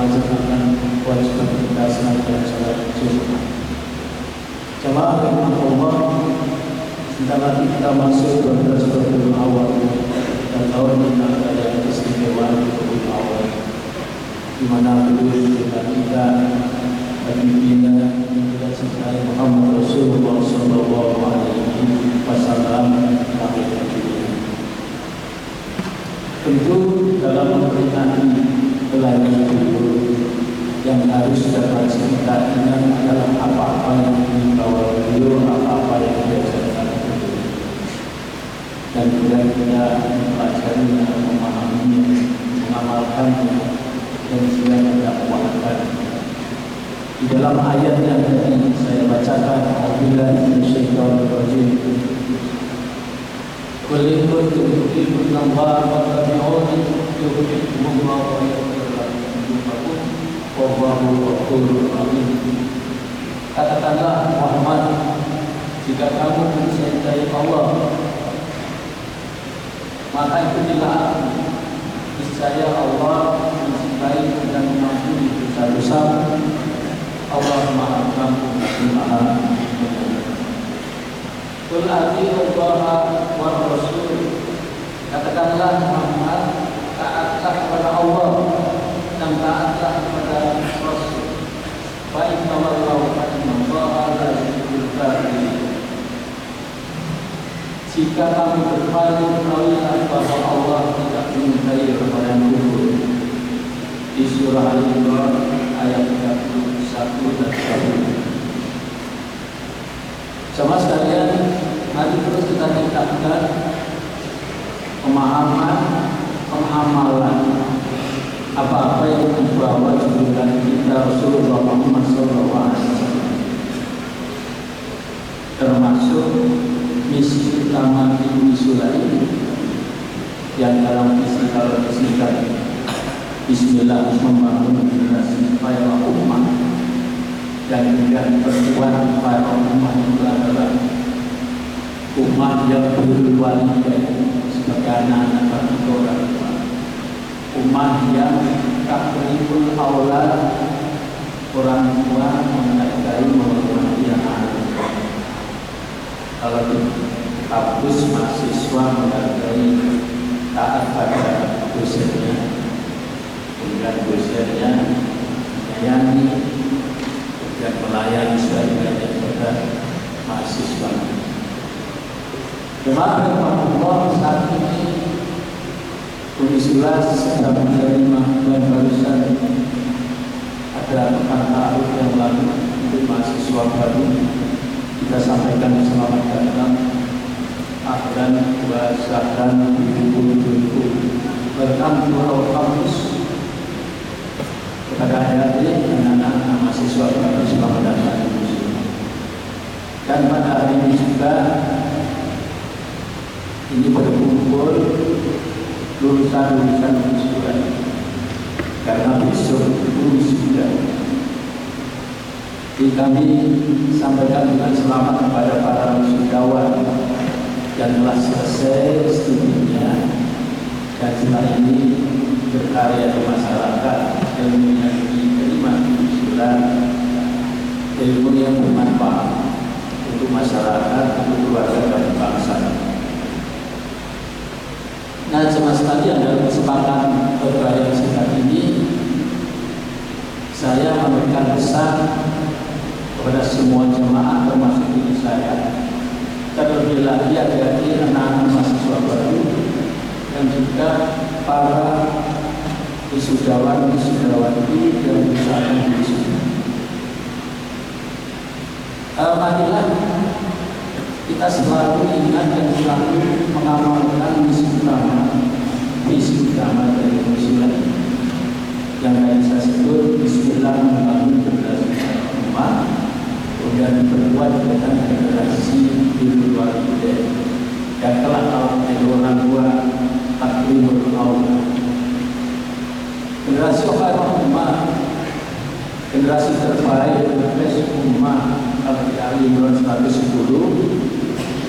melaksanakan kewajiban kita senantiasa salat Jumat. Jamaah rahimahullah, sebentar lagi kita masuk 12 Rabiul Awal dan tahun ini ada yang istimewa Rabiul Awal, di mana beliau kita baginda yang cintai Muhammad Rasulullah Sallallahu Alaihi Wasallam lahir di dunia. Tentu dalam memperingati kelahiran beliau yang harus dapat kita ingat adalah apa-apa yang dibawa beliau, apa-apa yang diajarkan beliau, dan juga kita mempelajarinya, memahaminya, mengamalkannya, dan juga mendakwahkan. Di dalam ayat yang tadi saya bacakan, A'udzubillahi minasyaitonir rajim. Qul in kuntum tuhibbuna Allaha fattabi'uni yuhibbukumullahu wa yaghfir lakum dzunubakum wallahu ghafurur rahim. Katakanlah Muhammad, jika kamu mencintai Allah, maka ikutilah aku. Niscaya Allah mencintai dan mengampuni dosa-dosa. Allah Maha Pengampun dan Maha Penyayang. Qul atii'u Allaha wa Rasul. Katakanlah Muhammad, taatlah kepada Allah dan taatlah kepada Rasul. Fa in tawallaw fa inna Allaha la yuhibbul kafirin. Jika kamu berpaling, ketahuilah bahwa Allah tidak menyukai orang yang kufur. Di surah Al-Imran ayat 31 dan 32. Sama sekalian, mari terus kita tingkatkan pemahaman, pengamalan apa-apa yang dibawa junjungan kita Rasulullah Muhammad SAW, termasuk misi utama Ibnu Sulaim yang dalam misi kalau disingkat Bismillah membangun generasi para umat, dan juga perempuan para umat itu adalah umat yang berwalidah sebagai anak-anak orang tua, umat yang takribul aulad, orang tua menghargai menghormati anak. Kalau di kampus mahasiswa menghargai taat pada dosennya, kemudian dosennya menyayangi dan melayani sebaik-baiknya kepada mahasiswa. Jemaah Allah, saat ini Universitas sedang menerima dan barusan ada pekan tahun yang lalu untuk mahasiswa baru. Kita sampaikan selamat datang, ahlan wa sahlan bikum. Welcome to our campus. Kepada adik-adik dan anak-anak mahasiswa baru, selamat datang di sini. Dan pada hari ini juga ini berkumpul lulusan-lulusan wisuda, karena besok itu wisuda. Jadi kami sampaikan dengan selamat kepada para wisudawan yang telah selesai studinya dan setelah ini berkarya di masyarakat, ilmunya diterima di surat, ilmu yang bermanfaat untuk masyarakat, untuk keluarga dan bangsa. Nah, jemaah sekalian, dalam kesempatan berbahagia saat ini saya memberikan pesan kepada semua jemaah termasuk diri saya, terlebih lagi adik-adik anak-anak mahasiswa baru dan juga para wisudawan-wisudawati yang berusaha wisuda. Marilah kita selalu ingat dan selalu mengamalkan misi utama dari wisuda yang tadi saya sebut, Bismillah membangun generasi umat, kemudian berbuat dengan generasi birrul walidain, dan kelak kalau menjadi orang tua takrimul aulad. Generasi khairul ummah, generasi terbaik generasi ummah, kalau di Al-Imran 110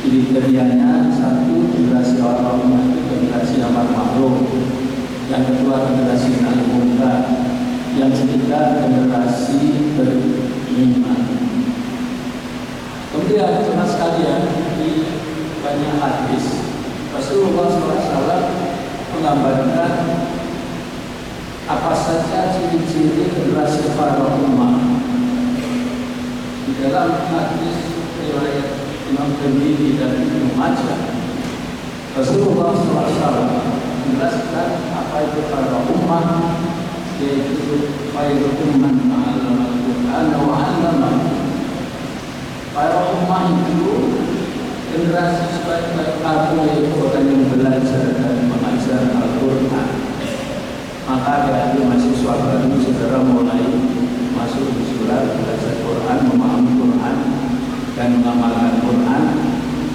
kriterianya: satu, generasi orang ummah itu generasi amar ma'ruf, yang kedua generasi nahi munkar, yang ketiga sekalian, di banyak hadis Rasulullah SAW menggambarkan apa saja ciri-ciri generasi para umat. Di dalam hadis riwayat Imam Tirmidzi dan Ibnu Majah, Rasulullah SAW menjelaskan apa itu para umat, yaitu khairukum man ta'allama al-Qur'an wa 'allamahu. Para umat itu generasi sebaik-baik kamu, yaitu orang yang belajar dan mengajar Al-Quran. Maka dari mahasiswa baru saudara mulai masuk di surat, belajar Quran, memahami Quran dan mengamalkan Quran.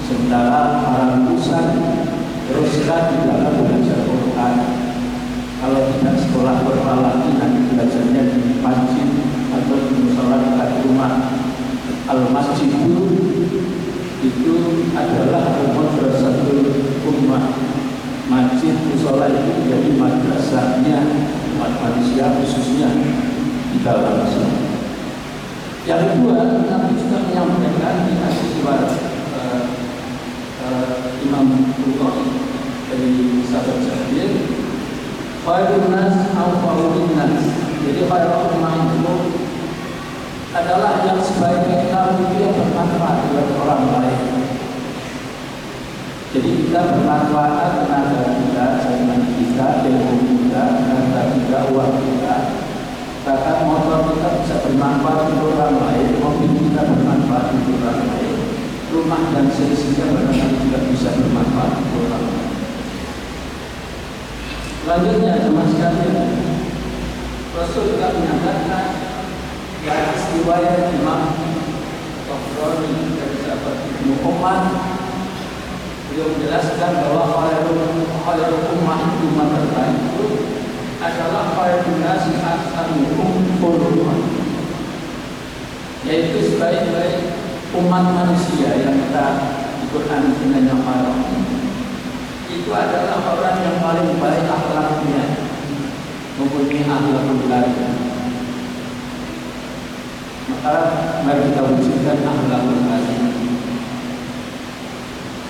Sementara para lulusan teruskan di dalam belajar Quran. Kalau tidak sekolah Quran lagi, nanti belajarnya di masjid atau di musola dekat rumah. Al-Masjid itu adalah madrasatul ummah. Masjid musola itu jadi madrasahnya umat manusia, khususnya di dalam Islam. Yang kedua, Nabi juga menyampaikan di hadis riwayat Imam Bukhari dari sahabat Jabir, khairun nas anfa'un nas. Jadi khairul ummah itu adalah yang sebaik-baik kamu itu yang bermanfaat buat orang lain. Jadi kita bermanfaat tenaga kita, jaringan kita, ilmu kita, harta kita, uang kita. Bahkan motor kita bisa bermanfaat untuk orang lain, mobil kita bermanfaat untuk orang lain, rumah dan seisinya barangkali juga bisa bermanfaat untuk orang lain. Selanjutnya, teman sekalian, Rasul juga menyatakan dari riwayat Imam Tabrani dari sahabat Ibnu Umar, beliau menjelaskan bahwa khairul ummah itu umat terbaik itu adalah khairun nasi ahsanuhum khuluqan, yaitu sebaik-baik umat manusia yang kita di Quran dengan nama itu adalah orang yang paling baik akhlaknya, mempunyai akhlakul karim. Maka mari kita wujudkan akhlakul karim.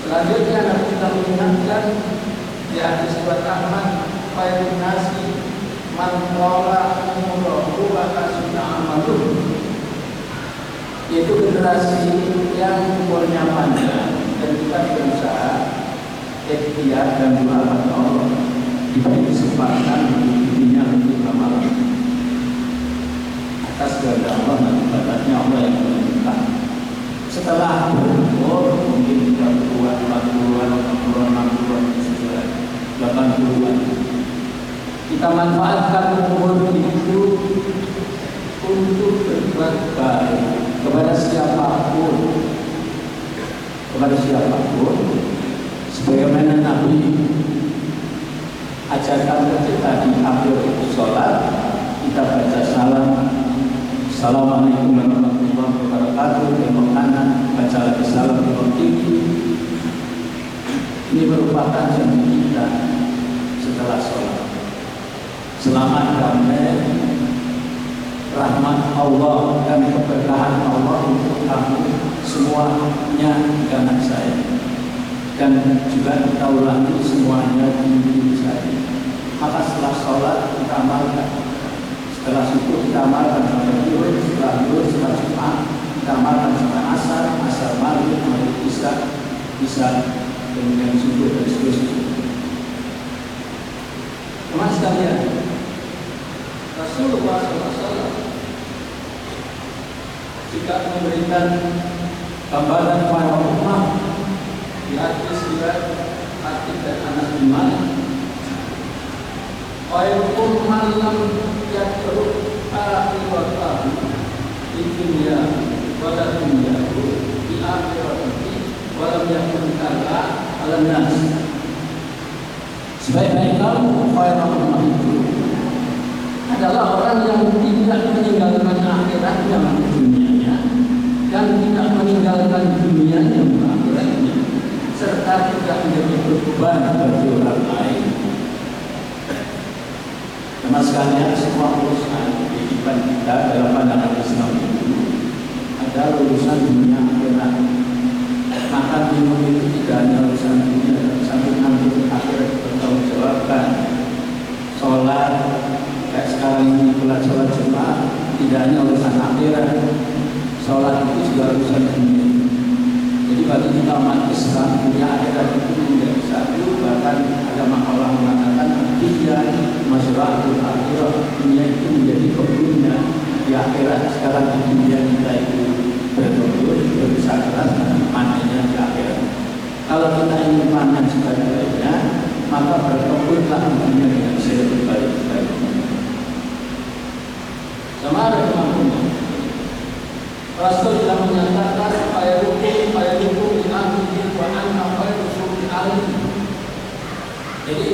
Selanjutnya Nabi kita mengingatkan di hadis riwayat Ahmad, khairun nasi man qala umruhu wa kasuna amaluhu, yaitu generasi yang umurnya panjang dan kita berusaha ikhtiar dan doa Allah diberi kesempatan dirinya untuk amal atas kehendak Allah dan ibadatnya Allah yang menentukan. Setelah berumur mungkin 30-an, 40-an, 60-an, 60-an, 80-an, kita manfaatkan umur itu untuk berbuat baik kepada siapapun, sebagaimana Nabi ajarkan kita di akhir sholat, kita baca salam, assalamualaikum warahmatullahi wabarakatuh, belok kanan, baca lagi salam, belok kiri. Ini merupakan janji kita setelah sholat. Selamat damai, rahmat Allah dan keberkahan Allah untuk kamu semuanya dengan saya, dan juga kita ulangi semuanya di diri saya. Maka setelah sholat kita amalkan, setelah subuh kita amalkan sampai zuhur, setelah zuhur, setelah Jumat kita amalkan sampai asar, asar maghrib, maghrib isya, kemudian subuh dan seterusnya. Teman sekalian, Rasulullah SAW juga memberikan gambaran para umat di hadis riwayat Atik dan Anas bin Malik. Khairukum man lam yatruk akhiratahu di dunia wa la dunyahu di akhirati wa lam yakun kala ala nas. Sebaik-baik kamu khairul ummah itu adalah orang yang tidak meninggalkan akhiratnya untuk dunianya dan tidak meninggalkan dunianya untuk akhiratnya, serta tidak menjadi beban bagi orang lain. Teman sekalian, semua urusan kehidupan kita dalam pandangan Islam itu adalah urusan dunia akhirat. makan minum itu tidak hanya urusan dunia, sampai nanti akhirat bertanggung jawabkan. Sholat kayak sekarang ini bulan sholat Jumat tidak hanya urusan akhirat, sholat itu juga urusan dunia. Jadi bagi kita umat Islam punya akhirat itu menjadi satu. Bahkan agama Allah mengatakan dia masyarakat akhirat, dunia itu menjadi kebunnya di akhirat. Sekarang di dunia kita itu berkebun, berusaha keras, panennya di akhirat. Kalau kita ingin panen sebaik-baiknya, maka berkebunlah dunia dengan sebaik-baiknya. Sama ada kemampuan. Rasul telah menyatakan supaya hukum di akhir wa anna khairu syukur alim. Jadi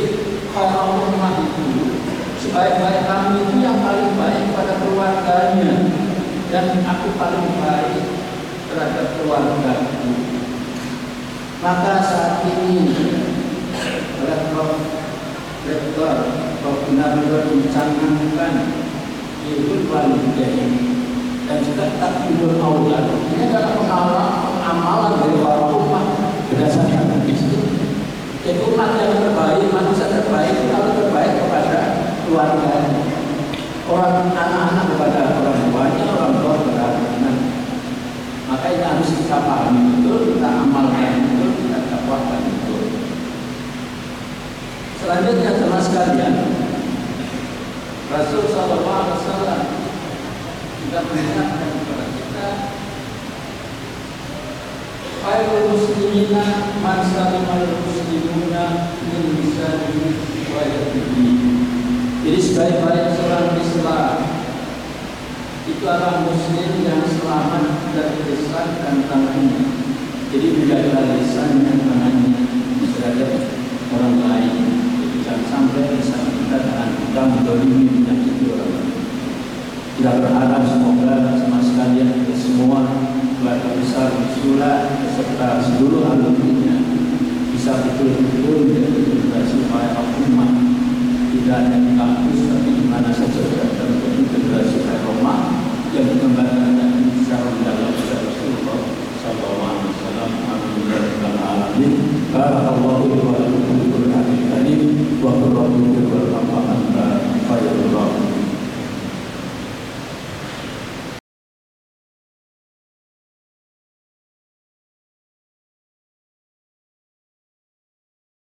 kalau umat itu sebaik-baik kami itu yang paling baik pada keluarganya, dan aku paling baik terhadap keluargaku. Maka saat ini Rektor benar-benar mencanangkan itu walidain dan juga takbirul aulad. Ini adalah amalan dari para umat berdasarkan hadis itu. Jadi umat yang terbaik, manusia terbaik itu kalau terbaik kepada keluarganya, orang anak-anak kepada orang tuanya, orang tua kepada anak. Maka ini harus kita pahami betul, kita amalkan betul, kita dakwahkan betul. Selanjutnya teman sekalian, Rasul Sallallahu Alaihi Wasallam juga mengingatkan kepada kita, khairul muslimina man salimal muslimuna min lisanihi wa yadihi. Jadi sebaik-baik seorang Islam itu adalah muslim yang selamat dari lisan dan tangannya. Jadi menjaga lisan dan tangannya terhadap orang lain. Jadi jangan sampai lisan kita dengan kita mendolimi menyakiti orang lain. Tidak berhak